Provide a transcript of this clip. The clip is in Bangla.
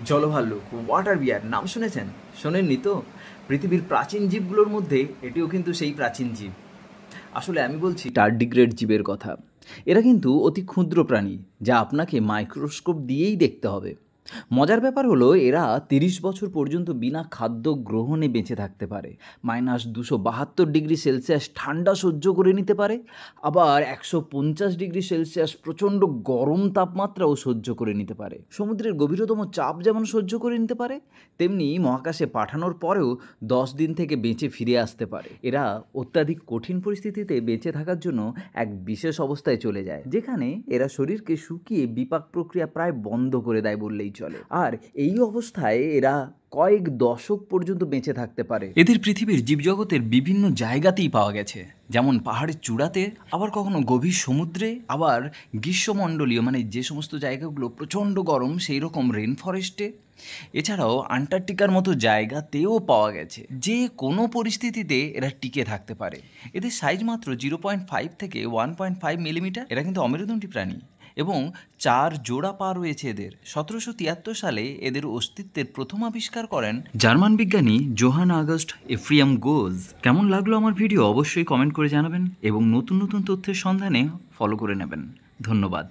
জলভাল্লুক, ওয়াটার বিয়ার নাম শুনেছেন? শোনেননি তো? পৃথিবীর প্রাচীন জীবগুলোর মধ্যে এটিও কিন্তু সেই প্রাচীন জীব। আসলে আমি বলছি টার্ডিগ্রেড জীবের কথা। এরা কিন্তু অতি ক্ষুদ্র প্রাণী, যা আপনাকে মাইক্রোস্কোপ দিয়েই দেখতে হবে। মজার ব্যাপার হলো এরা 30 বছর পর্যন্ত বিনা খাদ্য গ্রহণে বেঁচে থাকতে পারে। -272 ডিগ্রি সেলসিয়াস ঠান্ডা সহ্য করে নিতে পারে, আবার 150 ডিগ্রি সেলসিয়াস প্রচণ্ড গরম তাপমাত্রাও সহ্য করে নিতে পারে। সমুদ্রের গভীরতম চাপ যেমন সহ্য করে নিতে পারে, তেমনি মহাকাশে পাঠানোর পরেও 10 দিন থেকে বেঁচে ফিরে আসতে পারে। এরা অত্যাধিক কঠিন পরিস্থিতিতে বেঁচে থাকার জন্য এক বিশেষ অবস্থায় চলে যায়, যেখানে এরা শরীরকে শুকিয়ে বিপাক প্রক্রিয়া প্রায় বন্ধ করে দেয় বললেই চলে। আর এই অবস্থায় এরা কয়েক দশক পর্যন্ত বেঁচে থাকতে পারে। এদের পৃথিবীর জীবজগতের বিভিন্ন জায়গাতেই পাওয়া গেছে, যেমন পাহাড়ের চূড়াতে, আবার কখনো গভীর সমুদ্রে, আবার গ্রীষ্মমণ্ডলীয় মানে যে সমস্ত জায়গাগুলো প্রচণ্ড গরম সেই রকম রেন ফরেস্টে, এছাড়াও আন্টার্কটিকার মতো জায়গাতেও পাওয়া গেছে। যে কোনো পরিস্থিতিতে এরা টিকে থাকতে পারে। এদের সাইজ মাত্র 0.5 থেকে 1.5 মিলিমিটার। এরা কিন্তু অমেরুদণ্ডী প্রাণী এবং 4 জোড়া পা রয়েছে এদের। 1773 সালে এদের অস্তিত্বের প্রথম আবিষ্কার করেন জার্মান বিজ্ঞানী জোহান আগস্ট এফ্রিয়াম গোজ। কেমন লাগলো আমার ভিডিও অবশ্যই কমেন্ট করে জানাবেন এবং নতুন নতুন তথ্যের সন্ধানে ফলো করে নেবেন। ধন্যবাদ।